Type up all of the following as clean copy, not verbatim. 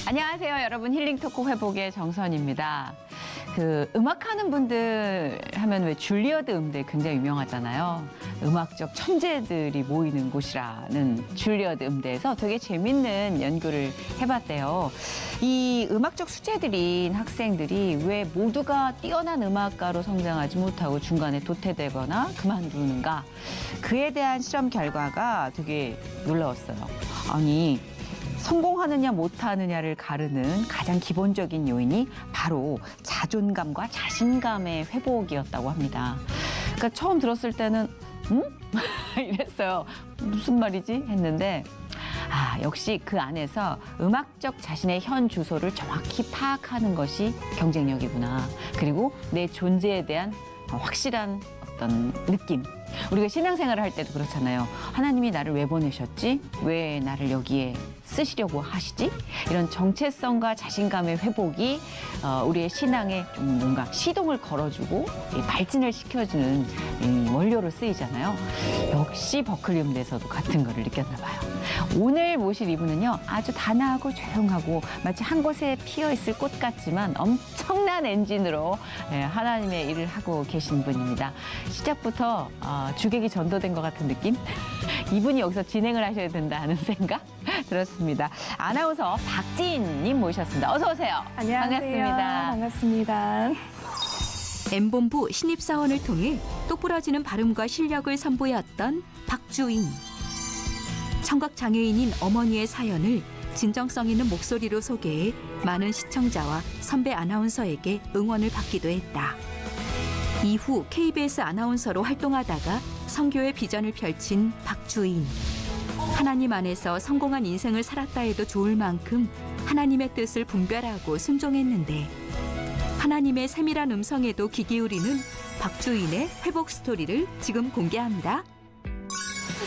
안녕하세요, 여러분. 힐링 토크 회복의 정선입니다. 음악하는 분들 하면 왜 줄리어드 음대 굉장히 유명하잖아요. 음악적 천재들이 모이는 곳이라는 줄리어드 음대에서 되게 재밌는 연구를 해봤대요. 이 음악적 수재들인 학생들이 왜 모두가 뛰어난 음악가로 성장하지 못하고 중간에 도태되거나 그만두는가? 그에 대한 실험 결과가 되게 놀라웠어요. 아니, 성공하느냐 못하느냐를 가르는 가장 기본적인 요인이 바로 자존감과 자신감의 회복이었다고 합니다. 그러니까 처음 들었을 때는 이랬어요. 무슨 말이지? 했는데 역시 그 안에서 음악적 자신의 현 주소를 정확히 파악하는 것이 경쟁력이구나. 그리고 내 존재에 대한 확실한 어떤 느낌. 우리가 신앙생활을 할 때도 그렇잖아요. 하나님이 나를 왜 보내셨지? 왜 나를 여기에 쓰시려고 하시지? 이런 정체성과 자신감의 회복이 우리의 신앙에 좀 뭔가 시동을 걸어주고 발진을 시켜주는 원료로 쓰이잖아요. 역시 버클리 음대에서도 같은 거를 느꼈나 봐요. 오늘 모실 이분은요, 아주 단아하고 조용하고 마치 한 곳에 피어있을 꽃 같지만 엄청난 엔진으로 하나님의 일을 하고 계신 분입니다. 시작부터 주객이 전도된 것 같은 느낌? 이분이 여기서 진행을 하셔야 된다는 생각 들었습니다. 아나운서 박지인님 모셨습니다. 어서 오세요. 안녕하세요. 반갑습니다. M본부 신입사원을 통해 똑부러지는 발음과 실력을 선보였던 박주인. 청각장애인인 어머니의 사연을 진정성 있는 목소리로 소개해 많은 시청자와 선배 아나운서에게 응원을 받기도 했다. 이후 KBS 아나운서로 활동하다가 선교의 비전을 펼친 박주인. 하나님 안에서 성공한 인생을 살았다 해도 좋을 만큼 하나님의 뜻을 분별하고 순종했는데 하나님의 세밀한 음성에도 귀 기울이는 박주인의 회복 스토리를 지금 공개합니다.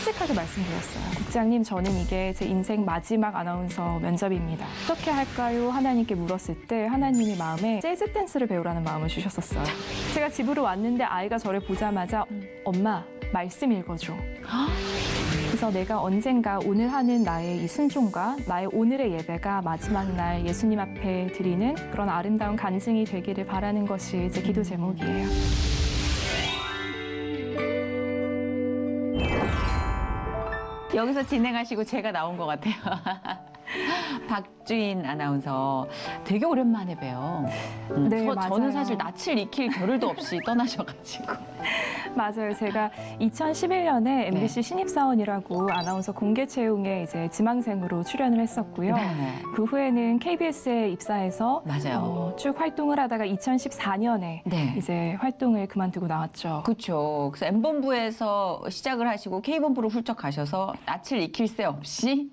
솔직하게 말씀드렸어요. 국장님, 저는 이게 제 인생 마지막 아나운서 면접입니다. 어떻게 할까요? 하나님께 물었을 때 하나님이 마음에 재즈 댄스를 배우라는 마음을 주셨었어요. 제가 집으로 왔는데 아이가 저를 보자마자 엄마, 말씀 읽어줘. 그래서 내가 언젠가 오늘 하는 나의 이 순종과 나의 오늘의 예배가 마지막 날 예수님 앞에 드리는 그런 아름다운 간증이 되기를 바라는 것이 제 기도 제목이에요. 여기서 진행하시고 제가 나온 것 같아요. 박주인 아나운서 되게 오랜만에 봬요. 네, 맞아요. 저는 사실 낯을 익힐 겨를도 없이 떠나셔가지고. 맞아요. 제가 2011년에 MBC 신입사원이라고 아나운서 공개 채용에 이제 지망생으로 출연을 했었고요. 네. 그 후에는 KBS에 입사해서 맞아요. 쭉 활동을 하다가 2014년에 네. 이제 활동을 그만두고 나왔죠. 그렇죠. 그래서 M본부에서 시작을 하시고 K본부로 훌쩍 가셔서 낯을 익힐 새 없이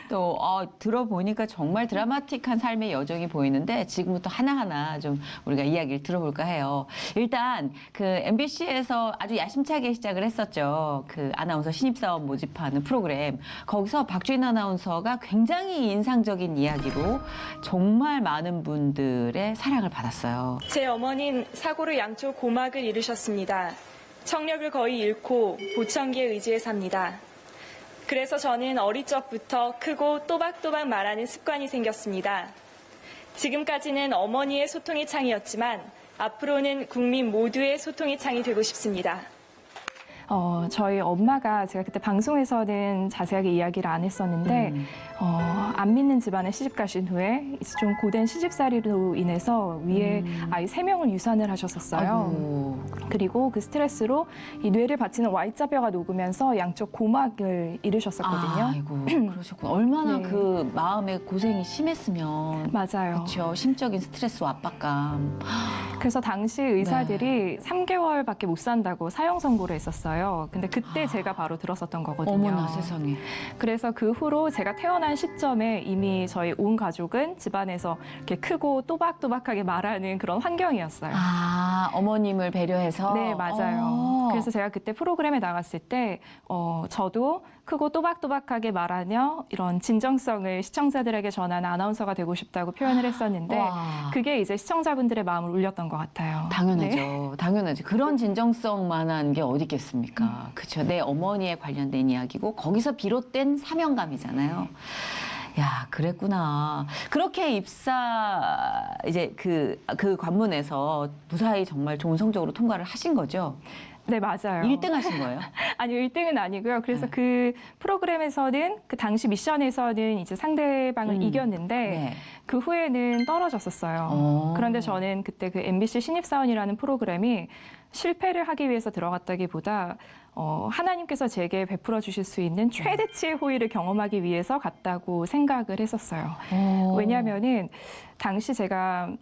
또 들어보니까 정말 드라마틱한 삶의 여정이 보이는데 지금부터 하나하나 좀 우리가 이야기를 들어볼까 해요. 일단 그 MBC에서 아주 야심차게 시작을 했었죠. 그 아나운서 신입사원 모집하는 프로그램. 거기서 박주인 아나운서가 굉장히 인상적인 이야기로 정말 많은 분들의 사랑을 받았어요. 제 어머니는 사고로 양쪽 고막을 잃으셨습니다. 청력을 거의 잃고 보청기에 의지해 삽니다. 그래서 저는 어릴 적부터 크고 또박또박 말하는 습관이 생겼습니다. 지금까지는 어머니의 소통의 창이었지만 앞으로는 국민 모두의 소통의 창이 되고 싶습니다. 저희 엄마가 제가 그때 방송에서는 자세하게 이야기를 안 했었는데 안 믿는 집안에 시집 가신 후에 이제 좀 고된 시집살이로 인해서 위에 아이 3명을 유산을 하셨었어요. 아이고. 그리고 그 스트레스로 이 뇌를 받치는 Y자뼈가 녹으면서 양쪽 고막을 잃으셨었거든요. 아이고, 그러셨구나. 얼마나 네. 그 마음의 고생이 심했으면. 맞아요. 그렇죠. 심적인 스트레스와 압박감. 그래서 당시 의사들이 3개월밖에 못 산다고 사형 선고를 했었어요. 근데 그때 제가 바로 들었었던 거거든요. 어머나 세상에. 그래서 그 후로 제가 태어난 시점에 이미 저희 온 가족은 집안에서 이렇게 크고 또박또박하게 말하는 그런 환경이었어요. 어머님을 배려해서. 네, 맞아요. 그래서 제가 그때 프로그램에 나갔을 때 저도 크고 또박또박하게 말하며 이런 진정성을 시청자들에게 전하는 아나운서가 되고 싶다고 표현을 했었는데 와. 그게 이제 시청자분들의 마음을 울렸던 것 같아요. 당연하죠. 네. 당연하죠. 그런 진정성만한 게 어디 있겠습니까? 그렇죠. 내 어머니에 관련된 이야기고 거기서 비롯된 사명감이잖아요. 야, 그랬구나. 그렇게 이제 그 관문에서 무사히 정말 좋은 성적으로 통과를 하신 거죠? 네, 맞아요. 1등 하신 거예요? 아니요, 1등은 아니고요. 그래서 네. 그 프로그램에서는 그 당시 미션에서는 이제 상대방을 이겼는데 네. 그 후에는 떨어졌었어요. 어. 그런데 저는 그때 그 MBC 신입사원이라는 프로그램이 실패를 하기 위해서 들어갔다기보다 하나님께서 제게 베풀어 주실 수 있는 최대치의 호의를 경험하기 위해서 갔다고 생각을 했었어요. 왜냐하면은 당시 제가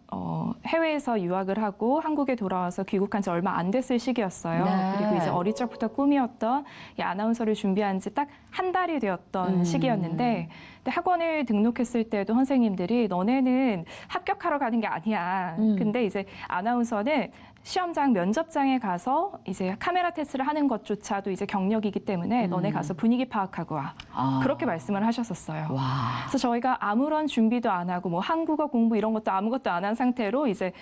해외에서 유학을 하고 한국에 돌아와서 귀국한 지 얼마 안 됐을 시기였어요. 네. 그리고 이제 어릴 적부터 꿈이었던 이 아나운서를 준비한 지 딱 한 달이 되었던 시기였는데 근데 학원을 등록했을 때도 선생님들이 너네는 합격하러 가는 게 아니야. 근데 이제 아나운서는 시험장 면접장에 가서 이제 카메라 테스트를 하는 것조차도 이제 경력이기 때문에 너네 가서 분위기 파악하고 와. 아. 그렇게 말씀을 하셨었어요. 와. 그래서 저희가 아무런 준비도 안 하고 뭐 한국어 공부 이런 것도 아무것도 안 한 상태로 이제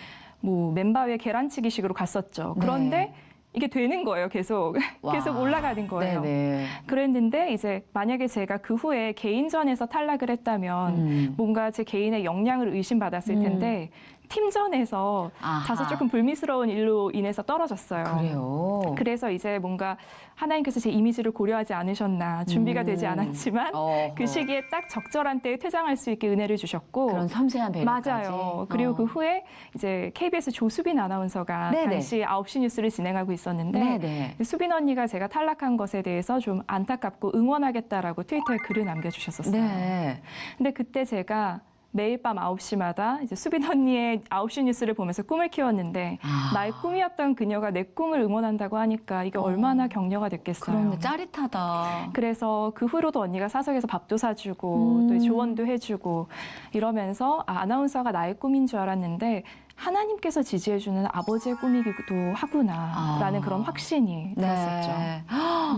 뭐 맨바위에 계란치기식으로 갔었죠. 그런데 네. 이게 되는 거예요. 계속 와. 계속 올라가는 거예요. 네네. 그랬는데 이제 만약에 제가 그 후에 개인전에서 탈락을 했다면 뭔가 제 개인의 역량을 의심받았을 텐데 팀전에서 아하. 다소 조금 불미스러운 일로 인해서 떨어졌어요. 그래요. 그래서 이제 뭔가 하나님께서 제 이미지를 고려하지 않으셨나 준비가 되지 않았지만 어허. 그 시기에 딱 적절한 때에 퇴장할 수 있게 은혜를 주셨고 그런 섬세한 배려까지. 맞아요. 그리고 그 후에 이제 KBS 조수빈 아나운서가 네네. 당시 9시 뉴스를 진행하고 있었는데 네네. 수빈 언니가 제가 탈락한 것에 대해서 좀 안타깝고 응원하겠다라고 트위터에 글을 남겨주셨었어요. 네. 근데 그때 제가 매일 밤 9시마다 이제 수빈 언니의 9시 뉴스를 보면서 꿈을 키웠는데 아. 나의 꿈이었던 그녀가 내 꿈을 응원한다고 하니까 이게 얼마나 격려가 됐겠어요. 그런데 짜릿하다. 그래서 그 후로도 언니가 사석에서 밥도 사주고 또 조언도 해주고 이러면서 아나운서가 나의 꿈인 줄 알았는데 하나님께서 지지해주는 아버지의 꿈이기도 하구나라는 그런 확신이 들었었죠. 네.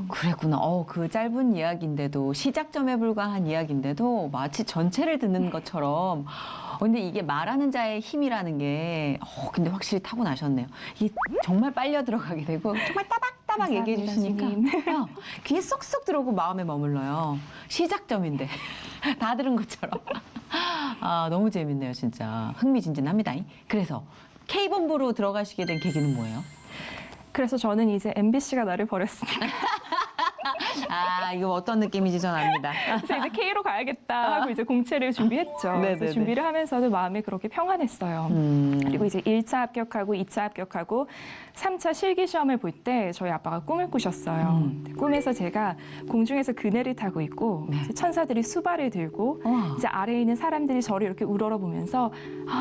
그랬구나. 그 짧은 이야기인데도 시작점에 불과한 이야기인데도 마치 전체를 듣는 것처럼. 근데 이게 말하는 자의 힘이라는 게 근데 확실히 타고나셨네요. 이게 정말 빨려 들어가게 되고 정말 따박따박 얘기해 주시니까 귀에 쏙쏙 들어오고 마음에 머물러요. 시작점인데 다 들은 것처럼. 너무 재밌네요, 진짜. 흥미진진합니다. 그래서 K본부로 들어가시게 된 계기는 뭐예요? 그래서 저는 이제 MBC가 나를 버렸으니까 이거 어떤 느낌인지 전 압니다. 그래서 이제 K로 가야겠다 하고 이제 공채를 준비했죠. 네네네. 그래서 준비를 하면서도 마음이 그렇게 평안했어요. 그리고 이제 1차 합격하고 2차 합격하고 3차 실기 시험을 볼 때 저희 아빠가 꿈을 꾸셨어요. 꿈에서 제가 공중에서 그네를 타고 있고 네. 이제 천사들이 수발을 들고 이제 아래에 있는 사람들이 저를 이렇게 우러러보면서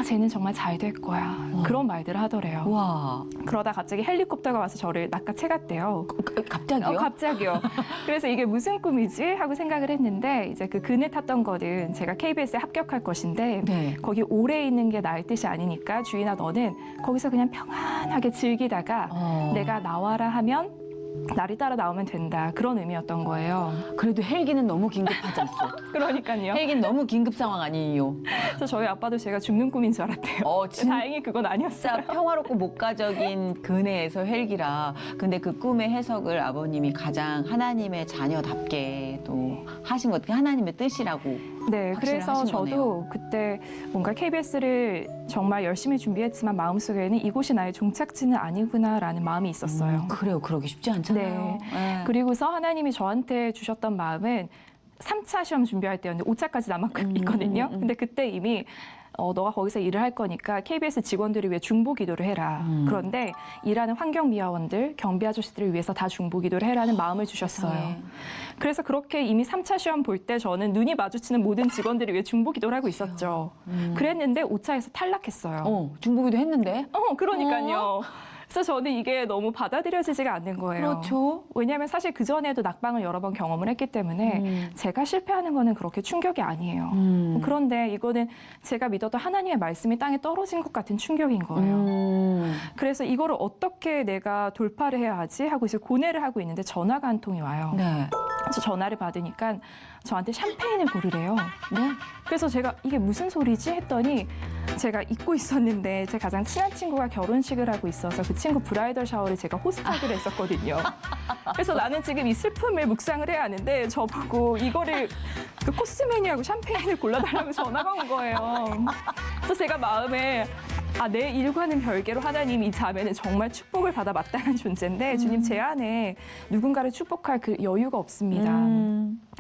쟤는 정말 잘 될 거야. 그런 말들을 하더래요. 와, 그러다 갑자기 헬리콥터가 와서 저를 낚아채갔대요. 갑자기요? 갑자기요. 그래서 이게 무슨 꿈이지? 하고 생각을 했는데 이제 그 그네 탔던 거는 제가 KBS에 합격할 것인데 네. 거기 오래 있는 게 나을 뜻이 아니니까 주인아 너는 거기서 그냥 평안하게 즐기다가 내가 나와라 하면 나를 따라 나오면 된다. 그런 의미였던 거예요. 그래도 헬기는 너무 긴급하지 않소? 그러니까요. 헬기는 너무 긴급 상황 아니에요? 그래서 저희 아빠도 제가 죽는 꿈인 줄 알았대요. 진짜 다행히 그건 아니었어요. 평화롭고 목가적인 그네에서 헬기라. 근데 그 꿈의 해석을 아버님이 가장 하나님의 자녀답게 또 하신 것 같아요. 하나님의 뜻이라고. 네, 그래서 확실하신 저도 거네요. 그때 뭔가 KBS를 정말 열심히 준비했지만 마음속에는 이곳이 나의 종착지는 아니구나라는 마음이 있었어요. 그래요. 그러기 쉽지 않잖아요. 네. 그리고서 하나님이 저한테 주셨던 마음은 3차 시험 준비할 때였는데 5차까지 남았거든요. 근데 그때 이미 너가 거기서 일을 할 거니까 KBS 직원들을 위해 중보 기도를 해라. 그런데 일하는 환경미화원들, 경비 아저씨들을 위해서 다 중보 기도를 해라는 마음을 주셨어요. 세상에. 그래서 그렇게 이미 3차 시험 볼 때 저는 눈이 마주치는 모든 직원들을 위해 중보 기도를 하고 있었죠. 그랬는데 5차에서 탈락했어요. 중보기도 했는데. 그러니까요. 그래서 저는 이게 너무 받아들여지지가 않는 거예요. 그렇죠. 왜냐하면 사실 그전에도 낙방을 여러 번 경험을 했기 때문에 제가 실패하는 거는 그렇게 충격이 아니에요. 그런데 이거는 제가 믿었던 하나님의 말씀이 땅에 떨어진 것 같은 충격인 거예요. 그래서 이거를 어떻게 내가 돌파를 해야 하지 하고 이제 고뇌를 하고 있는데 전화가 한 통이 와요. 네. 그래서 전화를 받으니까 저한테 샴페인을 고르래요. 네? 그래서 제가 이게 무슨 소리지 했더니 제가 잊고 있었는데 제 가장 친한 친구가 결혼식을 하고 있어서 그 친구 브라이덜 샤워를 제가 호스트하기로 했었거든요. 그래서 나는 지금 이 슬픔을 묵상을 해야 하는데 저보고 이거를 그 코스 메뉴하고 샴페인을 골라달라고 전화가 온 거예요. 그래서 제가 마음에 내 일과는 별개로 하나님 이 자매는 정말 축복을 받아 마땅한 존재인데 주님 제 안에 누군가를 축복할 그 여유가 없습니다.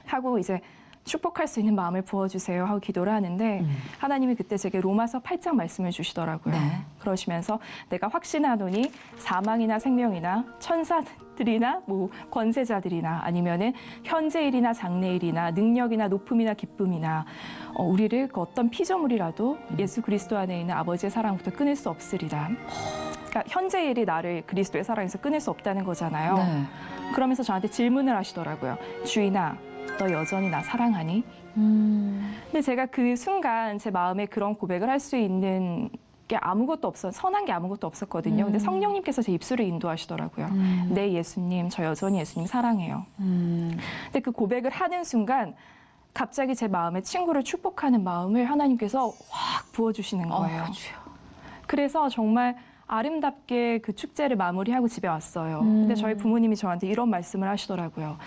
하고 이제 축복할 수 있는 마음을 부어주세요 하고 기도를 하는데 하나님이 그때 제게 로마서 8장 말씀을 주시더라고요. 네. 그러시면서 내가 확신하노니 사망이나 생명이나 천사들이나 뭐 권세자들이나 아니면은 현재일이나 장래일이나 능력이나 높음이나 기쁨이나 우리를 그 어떤 피조물이라도 예수 그리스도 안에 있는 아버지의 사랑부터 끊을 수 없으리라. 그러니까 현재일이 나를 그리스도의 사랑에서 끊을 수 없다는 거잖아요. 네. 그러면서 저한테 질문을 하시더라고요. 주인아, 너 여전히 나 사랑하니? 근데 제가 그 순간 제 마음에 그런 고백을 할 수 있는 게 아무것도 선한 게 아무것도 없었거든요. 근데 성령님께서 제 입술을 인도하시더라고요. 네, 예수님, 저 여전히 예수님 사랑해요. 근데 그 고백을 하는 순간 갑자기 제 마음에 친구를 축복하는 마음을 하나님께서 확 부어주시는 거예요. 그래서 정말 아름답게 그 축제를 마무리하고 집에 왔어요. 근데 저희 부모님이 저한테 이런 말씀을 하시더라고요.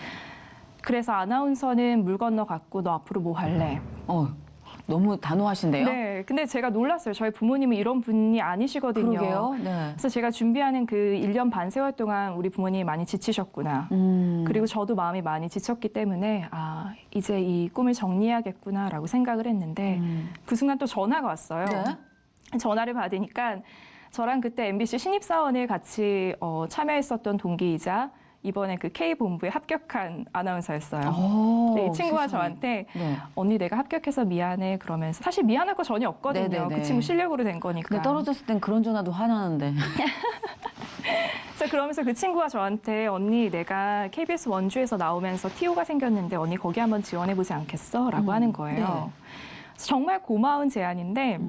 그래서 아나운서는 물 건너갔고 너 앞으로 뭐 할래? 너무 단호하신데요? 네, 근데 제가 놀랐어요. 저희 부모님은 이런 분이 아니시거든요. 그러게요. 네. 그래서 제가 준비하는 그 1년 반 세월 동안 우리 부모님이 많이 지치셨구나. 그리고 저도 마음이 많이 지쳤기 때문에 이제 이 꿈을 정리해야겠구나라고 생각을 했는데 그 순간 또 전화가 왔어요. 네? 전화를 받으니까 저랑 그때 MBC 신입사원을 같이 참여했었던 동기이자 이번에 그 K본부에 합격한 아나운서였어요. 네, 이 친구가 저한테 네. 언니 내가 합격해서 미안해 그러면서 사실 미안할 거 전혀 없거든요. 네네네. 그 친구 실력으로 된 거니까. 근데 떨어졌을 땐 그런 전화도 화나는데. 그래서 그러면서 그 친구가 저한테 언니 내가 KBS 원주에서 나오면서 TO가 생겼는데 언니 거기 한번 지원해보지 않겠어? 라고 하는 거예요. 네. 그래서 정말 고마운 제안인데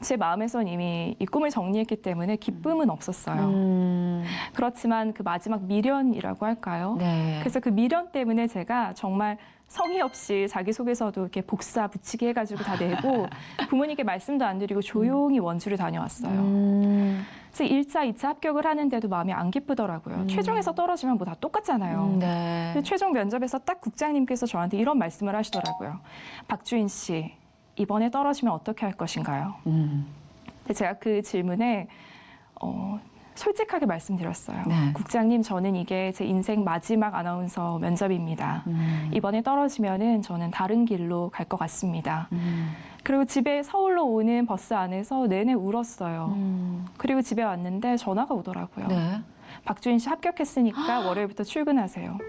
제 마음에선 이미 이 꿈을 정리했기 때문에 기쁨은 없었어요. 그렇지만 그 마지막 미련이라고 할까요? 네. 그래서 그 미련 때문에 제가 정말 성의 없이 자기소개서도 이렇게 복사 붙이기 해가지고 다 내고 부모님께 말씀도 안 드리고 조용히 원주를 다녀왔어요. 그래서 1차, 2차 합격을 하는데도 마음이 안 기쁘더라고요. 최종에서 떨어지면 뭐 다 똑같잖아요. 네. 근데 최종 면접에서 딱 국장님께서 저한테 이런 말씀을 하시더라고요. 박주인 씨, 이번에 떨어지면 어떻게 할 것인가요? 근데 제가 그 질문에 솔직하게 말씀드렸어요. 네. 국장님, 저는 이게 제 인생 마지막 아나운서 면접입니다. 이번에 떨어지면은 저는 다른 길로 갈 것 같습니다. 그리고 집에 서울로 오는 버스 안에서 내내 울었어요. 그리고 집에 왔는데 전화가 오더라고요. 네. 박주인 씨 합격했으니까 월요일부터 출근하세요.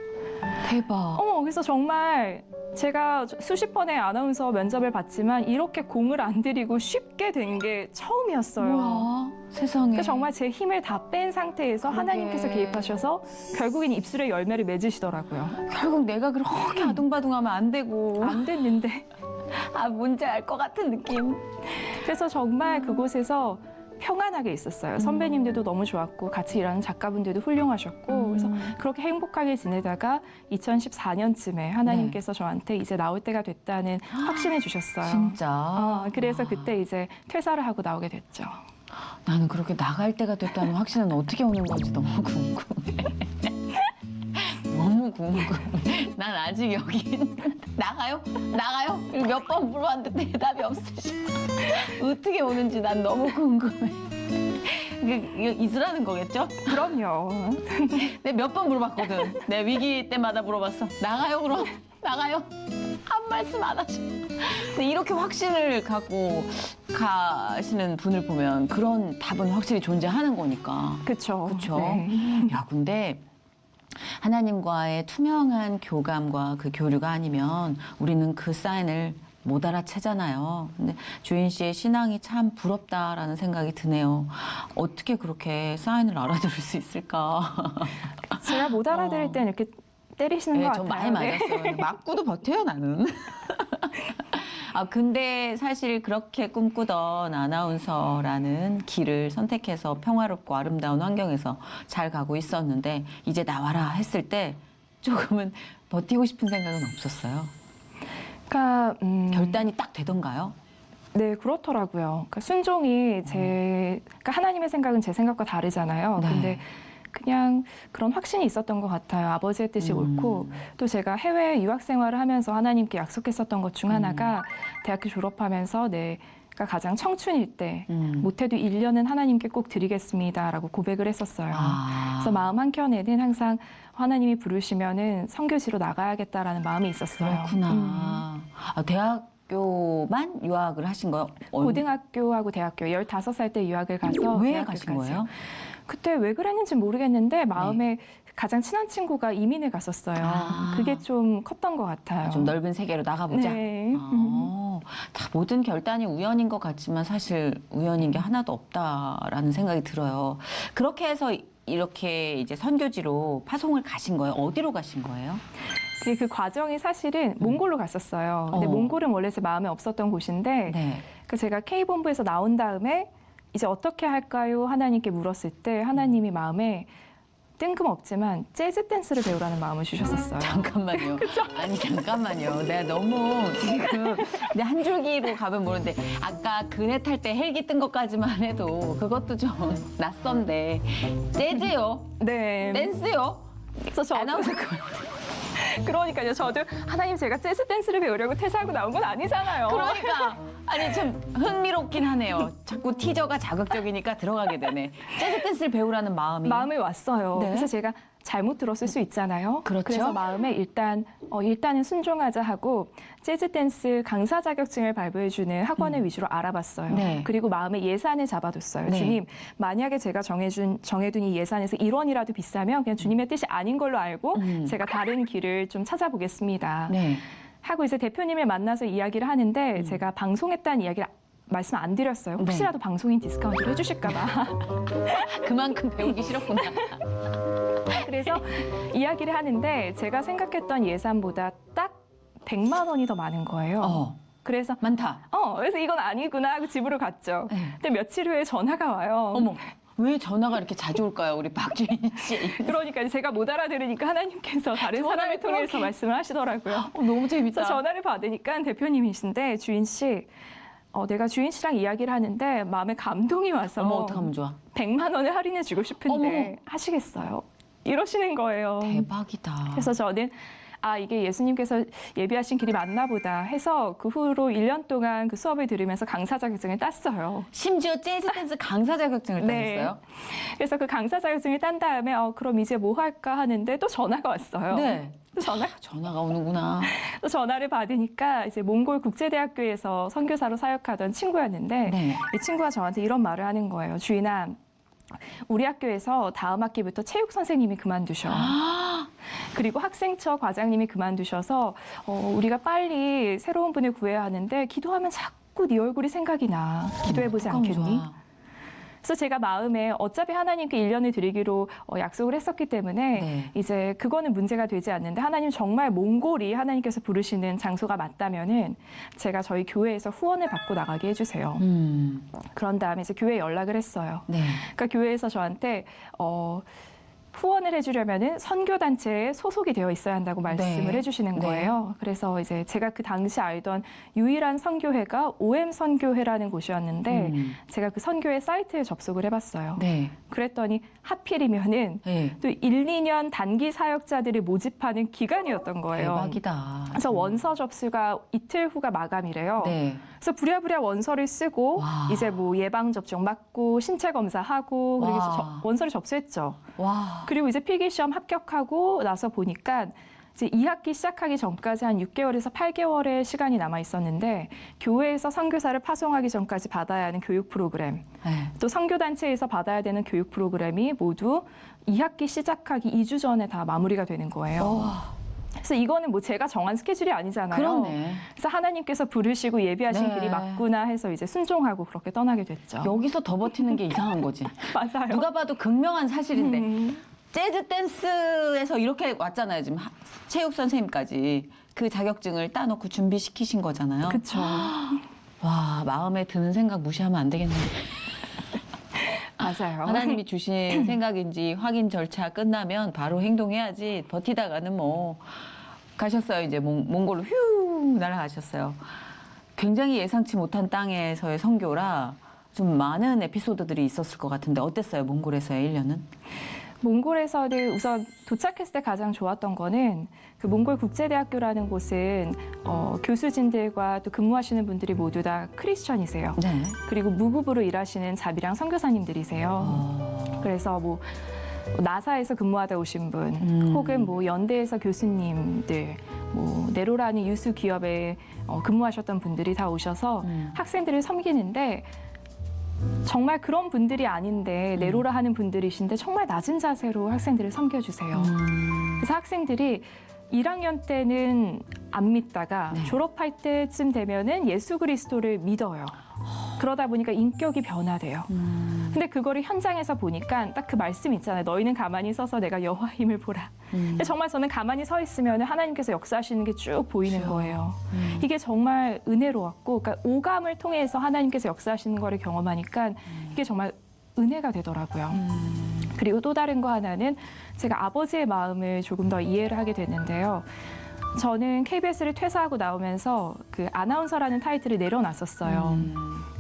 대박. 그래서 정말 제가 수십 번의 아나운서 면접을 봤지만 이렇게 공을 안 들이고 쉽게 된 게 처음이었어요. 뭐야? 세상에. 그러니까 정말 제 힘을 다 뺀 상태에서 그러게. 하나님께서 개입하셔서 결국엔 입술에 열매를 맺으시더라고요. 결국 내가 그렇게 아둥바둥하면 안 되고. 안 됐는데. 뭔지 알 것 같은 느낌. 그래서 정말 그곳에서 평안하게 있었어요. 선배님들도 너무 좋았고 같이 일하는 작가분들도 훌륭하셨고 그래서 그렇게 행복하게 지내다가 2014년쯤에 하나님께서 저한테 이제 나올 때가 됐다는 확신해 주셨어요. 진짜. 그래서 그때 이제 퇴사를 하고 나오게 됐죠. 나는 그렇게 나갈 때가 됐다는 확신은 어떻게 오는 건지 너무 궁금해. 너무 궁금해. 난 아직 여기 나가요? 나가요? 몇 번 물어봤는데 대답이 없으셔. 어떻게 오는지 난 너무 궁금해. 이게 있으라는 거겠죠? 그럼요. 내가 몇 번 물어봤거든. 내 위기 때마다 물어봤어. 나가요 그럼? 나가요? 한 말씀 안 하셔. 근데 이렇게 확신을 갖고 가시는 분을 보면 그런 답은 확실히 존재하는 거니까. 그렇죠. 그렇죠. 네. 야, 근데 하나님과의 투명한 교감과 그 교류가 아니면 우리는 그 사인을 못 알아채잖아요. 근데 주인 씨의 신앙이 참 부럽다라는 생각이 드네요. 어떻게 그렇게 사인을 알아들을 수 있을까? 제가 못 알아들을 땐 이렇게 때리시는 네, 것 좀 같아요. 많이 네. 맞았어요. 맞고도 버텨요, 나는. 근데 사실 그렇게 꿈꾸던 아나운서라는 길을 선택해서 평화롭고 아름다운 환경에서 잘 가고 있었는데 이제 나와라 했을 때 조금은 버티고 싶은 생각은 없었어요? 그러니까 결단이 딱 되던가요? 네, 그렇더라고요. 그러니까 순종이 그러니까 하나님의 생각은 제 생각과 다르잖아요. 네. 근데 그냥 그런 확신이 있었던 것 같아요. 아버지의 뜻이 옳고 또 제가 해외 유학 생활을 하면서 하나님께 약속했었던 것 중 하나가 대학교 졸업하면서 내가 가장 청춘일 때 못해도 1년은 하나님께 꼭 드리겠습니다라고 고백을 했었어요. 그래서 마음 한켠에는 항상 하나님이 부르시면은 선교지로 나가야겠다라는 마음이 있었어요. 그렇구나. 아, 대학교만 유학을 하신 거예요? 고등학교하고 대학교 15살 때 유학을 가서 왜 대학교까지. 가신 거예요? 그때 왜 그랬는지 모르겠는데 마음에 가장 친한 친구가 이민을 갔었어요. 그게 좀 컸던 것 같아요. 좀 넓은 세계로 나가보자. 네. 다 모든 결단이 우연인 것 같지만 사실 우연인 게 하나도 없다라는 생각이 들어요. 그렇게 해서 이렇게 이제 선교지로 파송을 가신 거예요? 어디로 가신 거예요? 그 과정이 사실은 몽골로 갔었어요. 근데 몽골은 원래 제 마음에 없었던 곳인데 네. 그 제가 K본부에서 나온 다음에 이제 어떻게 할까요? 하나님께 물었을 때 하나님이 마음에 뜬금없지만 재즈 댄스를 배우라는 마음을 주셨었어요. 잠깐만요. 아니 잠깐만요. 내가 너무 지금 내 한 줄기로 가면 모르는데 아까 그네 탈 때 헬기 뜬 것까지만 해도 그것도 좀 낯선데 재즈요? 네. 댄스요? 그래서 저도 아나운서 그러니까요. 저도 하나님 제가 재즈 댄스를 배우려고 퇴사하고 나온 건 아니잖아요. 그러니까 아니 참 흥미롭긴 하네요. 자꾸 티저가 자극적이니까 들어가게 되네. 재즈 댄스를 배우라는 마음이 왔어요. 네. 그래서 제가 잘못 들었을 수 있잖아요. 그렇죠. 그래서 마음에 일단은 순종하자 하고 재즈 댄스 강사 자격증을 발부해주는 학원을 위주로 알아봤어요. 네. 그리고 마음에 예산을 잡아뒀어요. 네. 주님, 만약에 제가 정해둔 이 예산에서 1원이라도 비싸면 그냥 주님의 뜻이 아닌 걸로 알고 제가 다른 길을 좀 찾아보겠습니다. 네. 하고 이제 대표님을 만나서 이야기를 하는데 제가 방송했다는 이야기를 말씀 안 드렸어요. 혹시라도 방송인 디스카운트를 해주실까 봐. 그만큼 배우기 싫었구나. 그래서 이야기를 하는데 제가 생각했던 예산보다 딱 100만 원이 더 많은 거예요. 그래서 많다. 그래서 이건 아니구나 하고 집으로 갔죠. 네. 근데 며칠 후에 전화가 와요. 어머, 왜 전화가 이렇게 자주 올까요, 우리 박주인 씨? 그러니까 제가 못 알아들으니까 하나님께서 다른 사람을 통해서 그렇게. 말씀을 하시더라고요. 너무 재밌다. 그래서 전화를 받으니까 대표님이신데 주인 씨, 내가 주인 씨랑 이야기를 하는데 마음에 감동이 와서 어머, 어떡하면 좋아. 100만 원을 할인해 주고 싶은데 어머. 하시겠어요? 이러시는 거예요. 대박이다. 그래서 저는 이게 예수님께서 예비하신 길이 맞나 보다 해서 그 후로 1년 동안 그 수업을 들으면서 강사 자격증을 땄어요. 심지어 재즈 댄스 강사 자격증을 네. 따셨어요? 그래서 그 강사 자격증을 딴 다음에 그럼 이제 뭐 할까 하는데 또 전화가 왔어요. 네. 또 전화가 오는구나. 또 전화를 받으니까 이제 몽골 국제대학교에서 선교사로 사역하던 친구였는데 네. 이 친구가 저한테 이런 말을 하는 거예요. 주인아, 우리 학교에서 다음 학기부터 체육 선생님이 그만두셔. 그리고 학생처 과장님이 그만두셔서 우리가 빨리 새로운 분을 구해야 하는데 기도하면 자꾸 네 얼굴이 생각이 나. 기도해보지 않겠니? 좋아. 그래서 제가 마음에 어차피 하나님께 1년을 드리기로 약속을 했었기 때문에 네. 이제 그거는 문제가 되지 않는데 하나님 정말 몽골이 하나님께서 부르시는 장소가 맞다면은 제가 저희 교회에서 후원을 받고 나가게 해주세요. 그런 다음에 이제 교회에 연락을 했어요. 네. 그러니까 교회에서 저한테 후원을 해주려면은 선교단체에 소속이 되어 있어야 한다고 말씀을 네. 해주시는 네. 거예요. 그래서 이제 제가 그 당시 알던 유일한 선교회가 OM 선교회라는 곳이었는데 제가 그 선교회 사이트에 접속을 해봤어요. 네. 그랬더니 하필이면은 네. 또 1, 2년 단기 사역자들을 모집하는 기간이었던 거예요. 대박이다. 그래서 원서 접수가 이틀 후가 마감이래요. 네. 그래서 부랴부랴 원서를 쓰고 와. 이제 뭐 예방 접종 맞고 신체 검사하고 그리고 와. 원서를 접수했죠. 와. 그리고 이제 필기 시험 합격하고 나서 보니까 이제 2학기 시작하기 전까지 한 6개월에서 8개월의 시간이 남아 있었는데 교회에서 선교사를 파송하기 전까지 받아야 하는 교육 프로그램, 네. 또 선교단체에서 받아야 되는 교육 프로그램이 모두 2학기 시작하기 2주 전에 다 마무리가 되는 거예요. 그래서 이거는 뭐 제가 정한 스케줄이 아니잖아요. 그러네. 그래서 하나님께서 부르시고 예비하신 네. 길이 맞구나 해서 이제 순종하고 그렇게 떠나게 됐죠. 여기서 더 버티는 게 이상한 거지. 맞아요. 누가 봐도 극명한 사실인데. 재즈 댄스에서 이렇게 왔잖아요. 지금 체육 선생님까지 그 자격증을 따놓고 준비시키신 거잖아요. 그렇죠. 와, 마음에 드는 생각 무시하면 안 되겠네. 맞아요. 하나님이 주신 생각인지 확인 절차 끝나면 바로 행동해야지. 버티다가는 뭐 가셨어요. 이제 몽골로 휴 날아가셨어요. 굉장히 예상치 못한 땅에서의 선교라 좀 많은 에피소드들이 있었을 것 같은데 어땠어요? 몽골에서의 1년은? 몽골에서는 우선 도착했을 때 가장 좋았던 거는 그 몽골 국제대학교라는 곳은 교수진들과 또 근무하시는 분들이 모두 다 크리스천이세요. 네. 그리고 무급으로 일하시는 자비랑 선교사님들이세요. 그래서 뭐 나사에서 근무하다 오신 분, 혹은 뭐 연대에서 교수님들, 뭐 네로라는 유수 기업에 근무하셨던 분들이 다 오셔서 학생들을 섬기는데 정말 그런 분들이 아닌데 네로라 하는 분들이신데 정말 낮은 자세로 학생들을 섬겨주세요. 그래서 학생들이 1학년 때는 안 믿다가 졸업할 때쯤 되면은 예수 그리스도를 믿어요. 그러다 보니까 인격이 변화돼요. 근데 그거를 현장에서 보니까 딱 그 말씀 있잖아요. 너희는 가만히 서서 내가 여호와 힘을 보라. 근데 정말 저는 가만히 서 있으면 하나님께서 역사하시는 게 쭉 보이는 거예요. 이게 정말 은혜로웠고, 그러니까 오감을 통해서 하나님께서 역사하시는 거를 경험하니까 이게 정말 은혜가 되더라고요. 그리고 또 다른 거 하나는 제가 아버지의 마음을 조금 더 이해를 하게 됐는데요. 저는 KBS를 퇴사하고 나오면서 그 아나운서라는 타이틀을 내려놨었어요.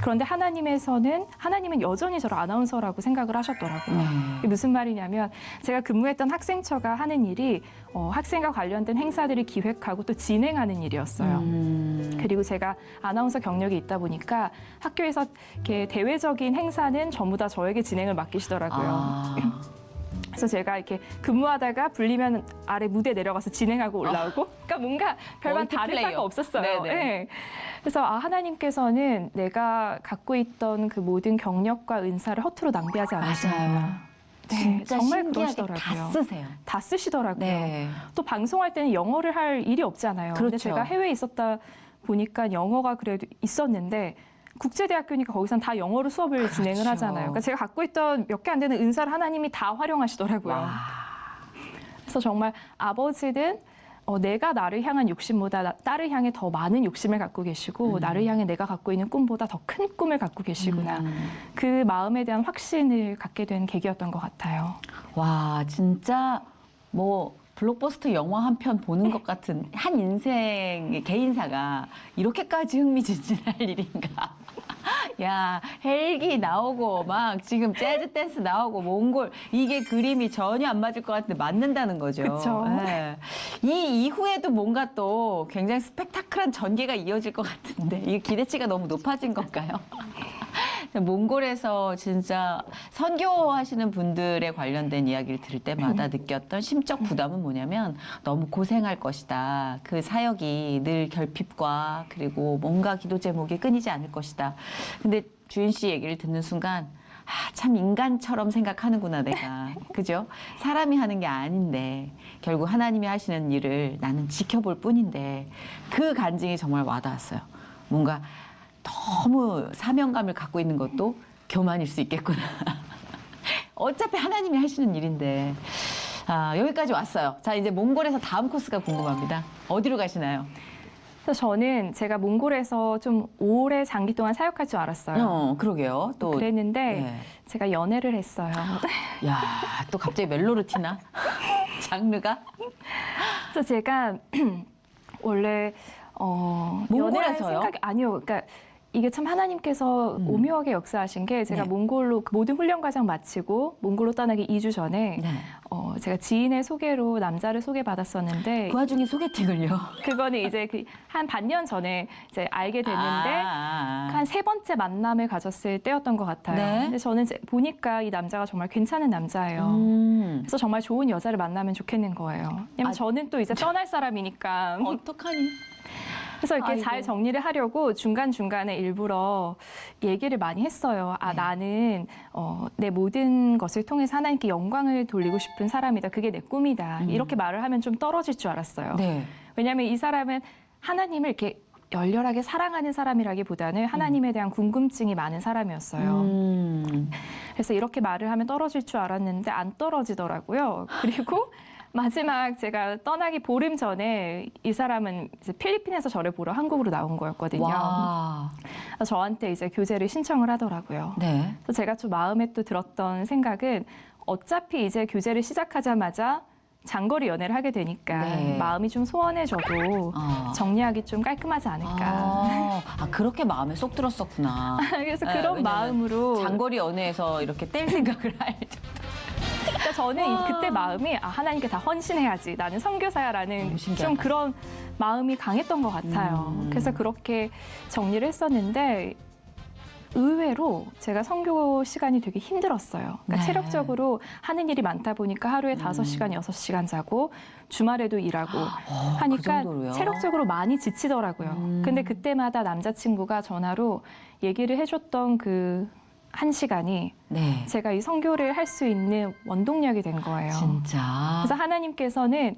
그런데 하나님은 여전히 저를 아나운서라고 생각을 하셨더라고요. 이게 무슨 말이냐면 제가 근무했던 학생처가 하는 일이 학생과 관련된 행사들을 기획하고 또 진행하는 일이었어요. 그리고 제가 아나운서 경력이 있다 보니까 학교에서 이렇게 대외적인 행사는 전부 다 저에게 진행을 맡기시더라고요. 그래서 제가 이렇게 근무하다가 불리면 아래 무대 내려가서 진행하고 올라오고, 그러니까 뭔가 별반 다를 바가 없었어요. 네. 그래서 하나님께서는 내가 갖고 있던 그 모든 경력과 은사를 허투루 낭비하지 않으시는구나. 네, 진짜 정말 신기하게 그러시더라고요. 다 쓰세요. 다 쓰시더라고요. 네. 또 방송할 때는 영어를 할 일이 없잖아요. 근데 그렇죠. 제가 해외에 있었다 보니까 영어가 그래도 있었는데 국제대학교니까 거기선 다 영어로 수업을 진행을 하잖아요. 그러니까 제가 갖고 있던 몇 개 안 되는 은사를 하나님이 다 활용하시더라고요. 그래서 정말 아버지는 내가 나를 향한 욕심보다 딸을 향해 더 많은 욕심을 갖고 계시고 나를 향해 내가 갖고 있는 꿈보다 더 큰 꿈을 갖고 계시구나. 그 마음에 대한 확신을 갖게 된 계기였던 것 같아요. 와, 진짜 뭐 블록버스터 영화 한 편 보는 것 같은 한 인생의 개인사가 이렇게까지 흥미진진할 일인가. 야, 헬기 나오고 막 지금 재즈 댄스 나오고 몽골 이게 그림이 전혀 안 맞을 것 같은데 맞는다는 거죠. 그쵸. 네. 이 이후에도 뭔가 또 굉장히 스펙타클한 전개가 이어질 것 같은데 이게 기대치가 너무 높아진 건가요? 몽골에서 진짜 선교하시는 분들에 관련된 이야기를 들을 때마다 느꼈던 심적 부담은 뭐냐면 너무 고생할 것이다. 그 사역이 늘 결핍과 그리고 뭔가 기도 제목이 끊이지 않을 것이다. 근데 주인 씨 얘기를 듣는 순간 참 인간처럼 생각하는구나 내가. 그죠? 사람이 하는 게 아닌데 결국 하나님이 하시는 일을 나는 지켜볼 뿐인데 그 간증이 정말 와닿았어요. 뭔가 너무 사명감을 갖고 있는 것도 교만일 수 있겠구나. 어차피 하나님이 하시는 일인데. 여기까지 왔어요. 자, 이제 몽골에서 다음 코스가 궁금합니다. 어디로 가시나요? 그래서 저는 제가 몽골에서 좀 오래 장기 동안 사역할 줄 알았어요. 그러게요. 또 그랬는데 네. 제가 연애를 했어요. 야, 또 갑자기 멜로를 튀나? 장르가? 그래서 제가 원래 몽골에서요? 아니요. 그러니까 이게 참 하나님께서 오묘하게 역사하신 게 제가 네. 몽골로 그 모든 훈련 과정 마치고 몽골로 떠나기 2주 전에 네. 제가 지인의 소개로 남자를 소개받았었는데 그 와중에 소개팅을요? 그거는 이제 한 반년 전에 이제 알게 됐는데 한 3번째 만남을 가졌을 때였던 것 같아요. 네. 근데 저는 이제 보니까 이 남자가 정말 괜찮은 남자예요. 그래서 정말 좋은 여자를 만나면 좋겠는 거예요. 왜냐면 저는 또 이제 떠날 사람이니까. 어떡하니? 그래서 이렇게 아이고. 잘 정리를 하려고 중간중간에 일부러 얘기를 많이 했어요. 네. 나는 내 모든 것을 통해서 하나님께 영광을 돌리고 싶은 사람이다. 그게 내 꿈이다. 이렇게 말을 하면 좀 떨어질 줄 알았어요. 네. 왜냐하면 이 사람은 하나님을 이렇게 열렬하게 사랑하는 사람이라기보다는 하나님에 대한 궁금증이 많은 사람이었어요. 그래서 이렇게 말을 하면 떨어질 줄 알았는데 안 떨어지더라고요. 그리고 마지막 제가 떠나기 보름 전에 이 사람은 이제 필리핀에서 저를 보러 한국으로 나온 거였거든요. 와. 그래서 저한테 이제 교제를 신청을 하더라고요. 네. 그래서 제가 좀 마음에 또 들었던 생각은 어차피 이제 교제를 시작하자마자 장거리 연애를 하게 되니까 네. 마음이 좀 소원해져도 정리하기 좀 깔끔하지 않을까. 그렇게 마음에 쏙 들었었구나. 그래서 네, 그런 왜냐면 마음으로 장거리 연애에서 이렇게 뗄 생각을 할 그러니까 저는 그때 마음이 하나님께 다 헌신해야지. 나는 선교사야라는 너무 신기하다. 좀 그런 마음이 강했던 것 같아요. 그래서 그렇게 정리를 했었는데 의외로 제가 선교 시간이 되게 힘들었어요. 그러니까 네. 체력적으로 하는 일이 많다 보니까 하루에 5시간, 6시간 자고 주말에도 일하고 하니까 그 정도로요? 체력적으로 많이 지치더라고요. 근데 그때마다 남자친구가 전화로 얘기를 해줬던 그 1시간이 네. 제가 이 선교를 할 수 있는 원동력이 된 거예요. 진짜. 그래서 하나님께서는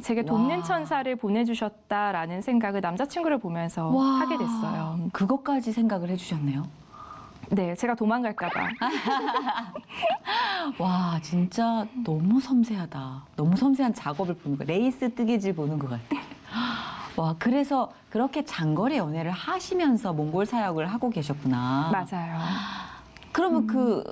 제게 돕는 와. 천사를 보내주셨다라는 생각을 남자친구를 보면서 와. 하게 됐어요. 그것까지 생각을 해주셨네요. 네, 제가 도망갈까 봐. 와, 진짜 너무 섬세하다. 너무 섬세한 작업을 보는 거. 레이스 뜨개질 보는 것 같아. 와, 그래서 그렇게 장거리 연애를 하시면서 몽골 사역을 하고 계셨구나. 맞아요. 그러면 그